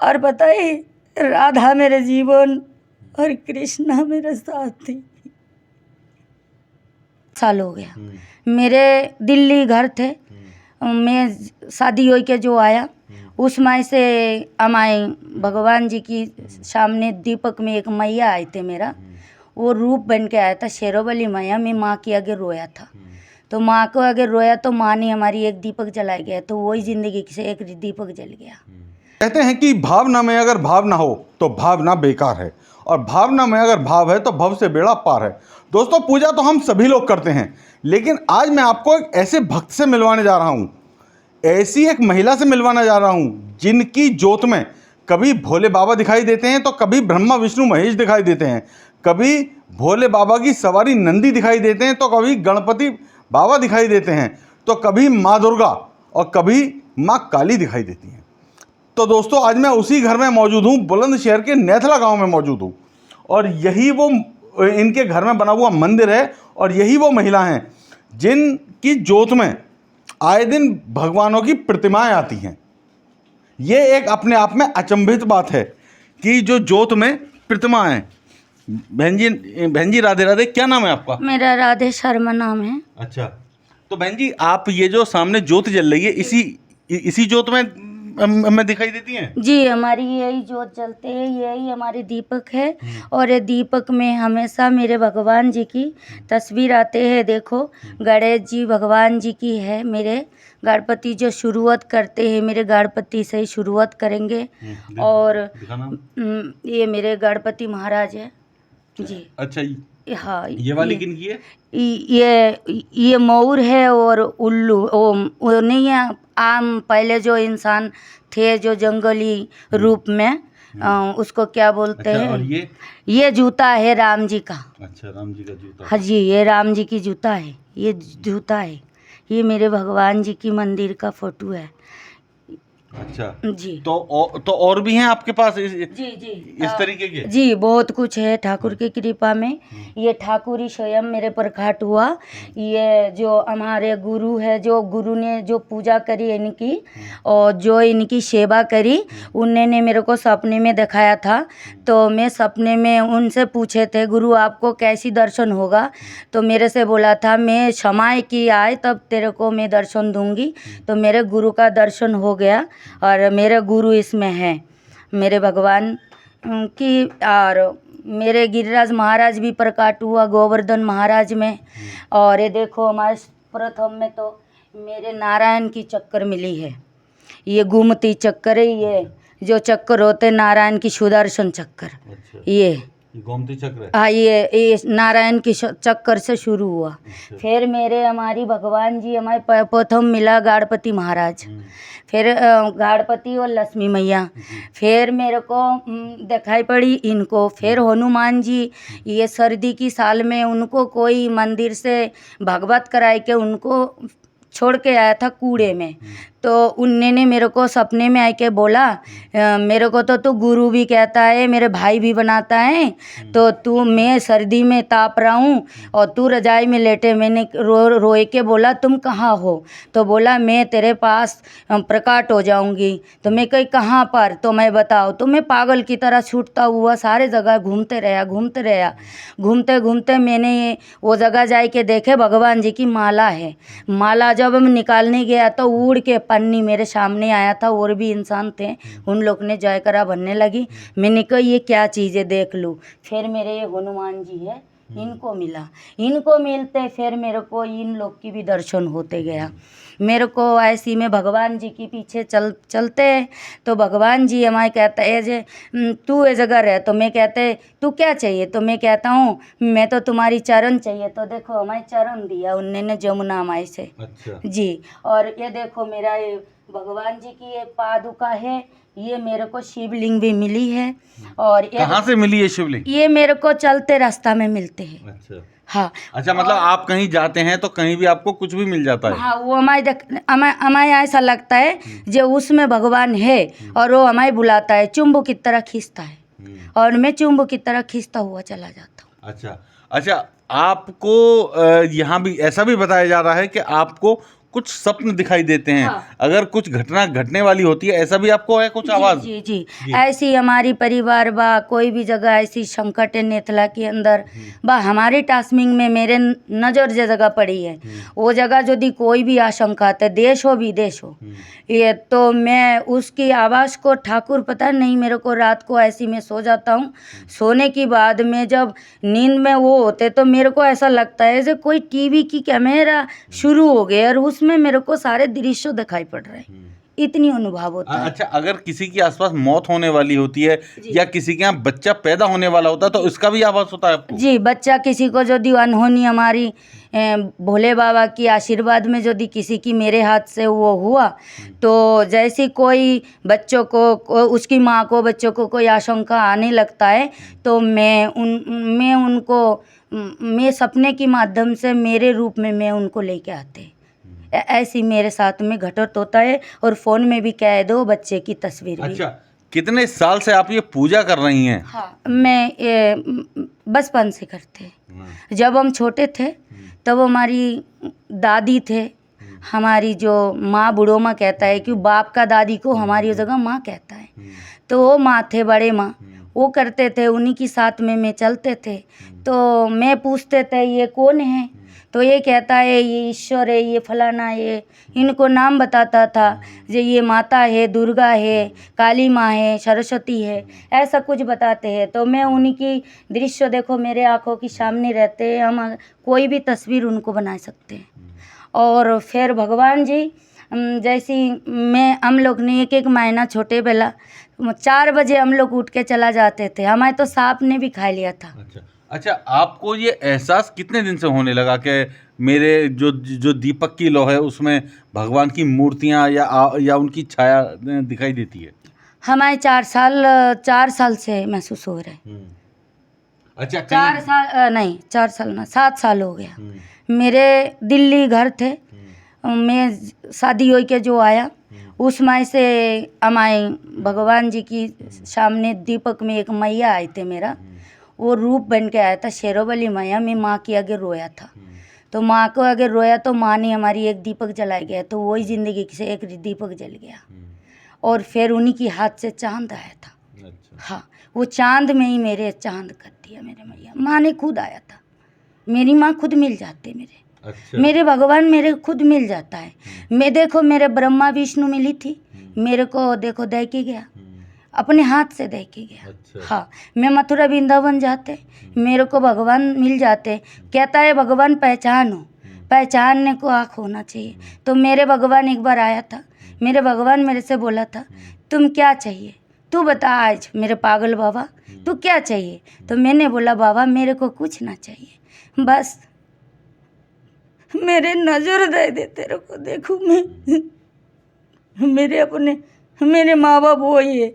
और बताइए, राधा मेरे जीवन और कृष्णा मेरे साथी। साल हो गया मेरे दिल्ली घर थे, मैं शादी हो के जो आया उस माई से अमाई भगवान जी की सामने दीपक में एक मैया आए थे मेरा, वो रूप बन के आया था शेरों वाली मैया। मैं माँ के आगे रोया था, तो माँ को आगे रोया तो माँ ने हमारी एक दीपक जला गया, तो वही जिंदगी से एक दीपक जल गया। कहते हैं कि भावना में अगर भाव ना हो तो भावना बेकार है, और भावना में अगर भाव है तो भव से बेड़ा पार है। दोस्तों, पूजा तो हम सभी लोग करते हैं, लेकिन आज मैं आपको एक ऐसे भक्त से मिलवाने जा रहा हूं, ऐसी एक महिला से मिलवाने जा रहा हूं जिनकी जोत में कभी भोले बाबा दिखाई देते हैं तो कभी ब्रह्मा विष्णु महेश दिखाई देते हैं, कभी भोले बाबा की सवारी नंदी दिखाई देते हैं तो कभी गणपति बाबा दिखाई देते हैं, तो कभी माँ दुर्गा और कभी माँ काली दिखाई देती हैं। तो दोस्तों, आज मैं उसी घर में मौजूद हूँ, बुलंदशहर के नेथला गांव में मौजूद हूँ, और यही वो इनके घर में बना हुआ मंदिर है, और यही वो महिला हैं जिनकी जोत में आए दिन भगवानों की प्रतिमाएं आती हैं। ये एक अपने आप में अचंभित बात है कि जो जोत में प्रतिमा है। बहन जी राधे राधे, क्या नाम है आपका? मेरा राधे शर्मा नाम है। अच्छा, तो बहन जी, आप ये जो सामने जोत जल रही है, इसी जोत में दिखाई देती हैं? जी, हमारी यही जोत जलते हैं, यही हमारी दीपक है, और ये दीपक में हमेशा मेरे भगवान जी की तस्वीर आते हैं। देखो, गणेश जी भगवान जी की है, मेरे गणपति जो शुरुआत करते हैं, मेरे गणपति से ही शुरुआत करेंगे। और ये मेरे गणपति महाराज है जी। अच्छा, हाँ, ये वाली किन की है? ये मोर है, और उल्लू वो नहीं है, आम पहले जो इंसान थे जो जंगली रूप में, उसको क्या बोलते हैं? और ये जूता है राम जी का। अच्छा, राम जी का जूता। हाँ जी, ये राम जी की जूता है, ये जूता है। ये मेरे भगवान जी की मंदिर का फोटो है। अच्छा जी। तो और भी हैं आपके पास जी इस तरीके के? जी, बहुत कुछ है ठाकुर की कृपा में। ये ठाकुर ही स्वयं मेरे प्रकट हुआ। ये जो हमारे गुरु है, जो गुरु ने जो पूजा करी इनकी और जो इनकी सेवा करी, उन्होंने मेरे को सपने में दिखाया था। तो मैं सपने में उनसे पूछे थे, गुरु आपको कैसी दर्शन होगा? तो मेरे से बोला था, मैं समय की आए तब तेरे को मैं दर्शन दूंगी। तो मेरे गुरु का दर्शन हो गया, और मेरे गुरु इसमें हैं, मेरे भगवान की। और मेरे गिरिराज महाराज भी प्रकट हुआ गोवर्धन महाराज में। और ये देखो, हमारे प्रथम में तो मेरे नारायण की चक्कर मिली है, ये घूमती चक्कर है, ये जो चक्कर होते नारायण की सुदर्शन चक्कर। अच्छा, ये गोमती चक्र है? हाँ, ये नारायण की चक्कर से शुरू हुआ। अच्छा। फिर मेरे हमारी भगवान जी हमारे प्रथम मिला गणपति महाराज, फिर गणपति और लक्ष्मी मैया, फिर मेरे को दिखाई पड़ी इनको, फिर हनुमान जी। ये सर्दी की साल में उनको कोई मंदिर से भगवत कराए के उनको छोड़ के आया था कूड़े में। तो उन्होंने मेरे को सपने में आके बोला, मेरे को तो तू गुरु भी कहता है, मेरे भाई भी बनाता है, तो मैं सर्दी में ताप रहा हूँ और तू रजाई में लेटे। मैंने रोए के बोला, तुम कहाँ हो? तो बोला, मैं तेरे पास प्रकट हो जाऊँगी। तो मैं कही, कहाँ पर? तो मैं बताओ। तो मैं पागल की तरह छूटता हुआ सारे जगह घूमते रहा। घूमते घूमते मैंने वो जगह जाए के देखे भगवान जी की माला है। माला जब हम निकालने गया तो उड़ के पन्नी मेरे सामने आया था, और भी इंसान थे, उन लोग ने जयकरा बनने लगी। मैंने कहा, ये क्या चीज़ है, देख लूँ। फिर मेरे ये हनुमान जी है, इनको मिला। इनको मिलते फिर मेरे को इन लोग की भी दर्शन होते गया। मेरे को ऐसी में भगवान जी के पीछे चलते तो भगवान जी हमारे कहते हैं, जे तू ये जगह रह। तो मैं कहते, तू क्या चाहिए? तो मैं कहता हूँ, मैं तो तुम्हारी चरण चाहिए। तो देखो, हमारे चरण दिया उन्होंने जमुना माई से। अच्छा जी। और ये देखो, मेरा ये भगवान जी की ये पादुका है, ये मेरे को शिवलिंग भी मिली है। और कहाँ से मिली है शिवलिंग? ये मेरे को चलते रास्ता में मिलते हैं। अच्छा हाँ। अच्छा, मतलब आप कहीं जाते हैं तो कहीं भी आपको कुछ भी मिल जाता है? हाँ, वो हमारे ऐसा लगता है जो उसमें भगवान है, और वो हमारे बुलाता है, चुम्बक की तरह खींचता है, और मैं चुम्बक की तरह खींचता हुआ चला जाता हूँ। अच्छा अच्छा, आपको यहाँ भी ऐसा भी बताया जा रहा है कि आपको कुछ स्वप्न दिखाई देते हैं। हाँ। अगर कुछ घटना घटने वाली होती है, ऐसा भी आपको है कुछ आवाज? जी जी ऐसी हमारी परिवार बा कोई भी जगह ऐसी संकट है नेथला के अंदर बा हमारी टास्मिंग में मेरे नजर जो जगह पड़ी है वो जगह यदि कोई भी आशंका है देश हो विदेश हो ये तो मैं उसकी आवाज़ को ठाकुर पता नहीं मेरे को रात को ऐसी मैं सो जाता हूँ। सोने के बाद में जब नींद में वो होते तो मेरे को ऐसा लगता है जैसे कोई टीवी की कैमरा शुरू हो गया और उसमें मेरे को सारे दृश्य दिखाई पड़ रहे हैं, इतनी अनुभव होता है। अच्छा, अगर किसी की आसपास मौत होने वाली होती है या किसी के यहाँ बच्चा पैदा होने वाला होता है तो इसका भी आवाज होता है आपको? जी बच्चा किसी को यदि अनहोनी हमारी भोले बाबा की आशीर्वाद में यदि किसी की मेरे हाथ से वो हुआ तो जैसे कोई बच्चों को उसकी माँ को बच्चों को कोई आशंका आने लगता है तो मैं उनको मैं सपने के माध्यम से मेरे रूप में मैं उनको लेके आते ऐसी मेरे साथ में घटित होता है और फ़ोन में भी कैद हो बच्चे की तस्वीर भी। अच्छा, कितने साल से आप ये पूजा कर रही हैं? हाँ मैं बचपन से करते जब हम छोटे थे तब हमारी दादी थे हमारी जो माँ बूढ़ो माँ कहता है कि बाप का दादी को हमारी जगह माँ कहता है तो वो माँ थे बड़े माँ वो करते थे उन्हीं के साथ में मैं चलते थे तो मैं पूछते थे ये कौन है तो ये कहता है ये ईश्वर है ये फलाना है इनको नाम बताता था जो ये माता है दुर्गा है काली माँ है सरस्वती है ऐसा कुछ बताते हैं तो मैं उन्हीं की दृश्य देखो मेरे आँखों के सामने रहते हैं हम कोई भी तस्वीर उनको बना सकते हैं। और फिर भगवान जी जैसी मैं हम लोग ने एक महीना छोटे बेला 4 बजे हम लोग उठ के चला जाते थे हमारे तो सांप ने भी खा लिया था। अच्छा, आपको ये एहसास कितने दिन से होने लगा कि मेरे जो दीपक की लौ है उसमें भगवान की मूर्तियाँ या उनकी छाया दिखाई देती है? हमारे 4 साल से महसूस हो रहे हैं। अच्छा, 4 साल नहीं 4 साल ना 7 साल हो गया। मेरे दिल्ली घर थे मैं शादी हो के जो आया उस माई से हमारे भगवान जी की सामने दीपक में एक मैया आए थे मेरा वो रूप बन के आया था शेरोवाली मैया मैं माँ के आगे रोया था तो माँ को आगे रोया तो माँ ने हमारी एक दीपक जलाया गया तो वही ज़िंदगी से एक दीपक जल गया और फिर उन्हीं की हाथ से चांद आया था। हाँ वो चांद में ही मेरे चांद कर दिया मेरे मैया माँ ने खुद आया था मेरी माँ खुद मिल जाते मेरे। अच्छा। मेरे भगवान मेरे खुद मिल जाता है। मैं देखो मेरे ब्रह्मा विष्णु मिली थी मेरे को देखो दे के गया अपने हाथ से दे के गया। अच्छा। हाँ मैं मथुरा वृंदावन जाते मेरे को भगवान मिल जाते कहता है भगवान पहचानो पहचानने को आँख होना चाहिए तो मेरे भगवान एक बार आया था मेरे भगवान मेरे से बोला था तुम क्या चाहिए तू बता आज मेरे पागल बाबा तू क्या चाहिए तो मैंने बोला बाबा मेरे को कुछ ना चाहिए बस मेरे नज़र दे दे तेरे को देखूँ मैं मेरे अपने मेरे माँ बाप वही है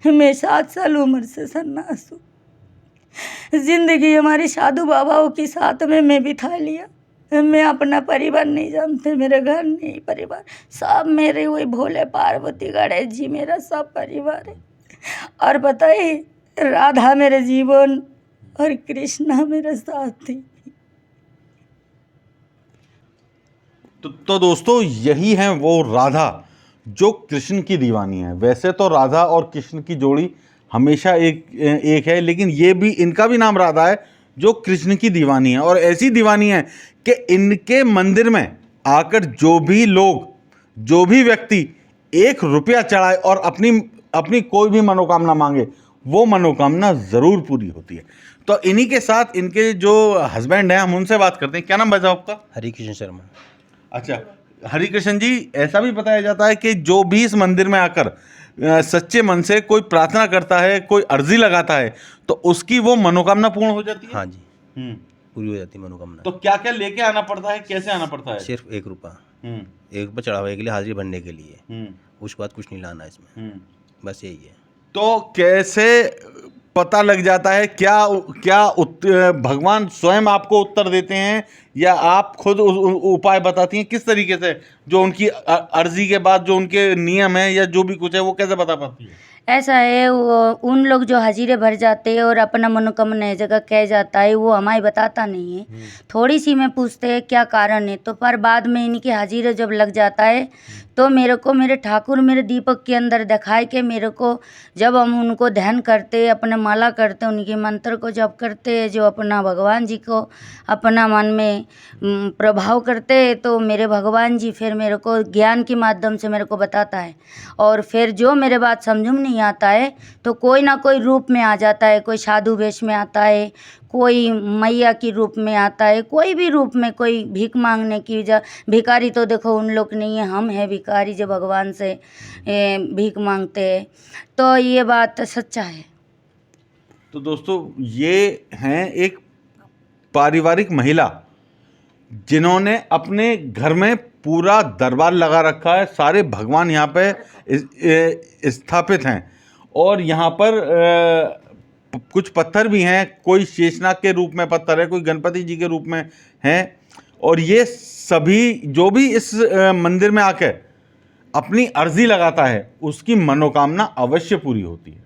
मैं 7 साल उम्र से सन्यास हूँ जिंदगी हमारी साधु बाबाओं के साथ में मैं बिता लिया मैं अपना परिवार नहीं जानते मेरे घर नहीं परिवार सब मेरे वही भोले पार्वती गणेश जी मेरा सब परिवार है और बताइए राधा मेरे जीवन और कृष्णा मेरे साथ थी। तो दोस्तों यही है वो राधा जो कृष्ण की दीवानी है। वैसे तो राधा और कृष्ण की जोड़ी हमेशा एक है लेकिन ये भी इनका भी नाम राधा है जो कृष्ण की दीवानी है और ऐसी दीवानी है कि इनके मंदिर में आकर जो भी व्यक्ति 1 रुपया चढ़ाए और अपनी कोई भी मनोकामना मांगे वो मनोकामना ज़रूर पूरी होती है। तो इन्हीं के साथ इनके जो हस्बैंड हैं हम उनसे बात करते हैं। क्या नाम भाई साहब आपका? हरिकृष्ण शर्मा। अच्छा हरिकृष्ण जी, ऐसा भी बताया जाता है कि जो भी इस मंदिर में आकर सच्चे मन से कोई प्रार्थना करता है कोई अर्जी लगाता है तो उसकी वो मनोकामना पूर्ण हो जाती है। हाँ जी पूरी हो जाती है मनोकामना। तो क्या क्या लेके आना पड़ता है कैसे आना पड़ता है? सिर्फ 1 रुपया 1 रुपया चढ़ावे के लिए हाजिरी भरने के लिए उसके बाद कुछ नहीं लाना इसमें बस यही है। तो कैसे पता लग जाता है क्या भगवान स्वयं आपको उत्तर देते हैं या आप खुद उपाय बताती हैं किस तरीके से जो उनकी अर्जी के बाद जो उनके नियम है या जो भी कुछ है वो कैसे बता पाती है? ऐसा है, वो उन लोग जो हाजिरे भर जाते हैं और अपना मनोकामना एक जगह कह जाता है, वो हमारी बताता नहीं है। थोड़ी सी में पूछते हैं क्या कारण है, तो पर बाद में इनकी हाजिरे जब लग जाता है तो मेरे को मेरे ठाकुर मेरे दीपक के अंदर दिखाए कि मेरे को जब हम उनको ध्यान करते, अपने माला करते, उनके मंत्र को जप करते, जो अपना भगवान जी को अपना मन में प्रभाव करते, तो मेरे भगवान जी फिर मेरे को ज्ञान के माध्यम से मेरे को बताता है। और फिर जो मेरे बात समझ में नहीं आता है तो कोई ना कोई रूप में आ जाता है, कोई साधु वेश में आता है, कोई मैया की रूप में आता है, कोई भी रूप में, कोई भीख मांगने की भिखारी तो देखो उन लोग नहीं है, हम हैं भिखारी जो भगवान से भीख मांगते हैं। तो ये बात सच्चा है। तो दोस्तों ये हैं एक पारिवारिक महिला जिन्होंने अपने घर में पूरा दरबार लगा रखा है, सारे भगवान यहाँ पे स्थापित हैं और यहाँ पर कुछ पत्थर भी हैं, कोई शेषनाग के रूप में पत्थर है, कोई गणपति जी के रूप में हैं और ये सभी जो भी इस मंदिर में आकर अपनी अर्जी लगाता है उसकी मनोकामना अवश्य पूरी होती है।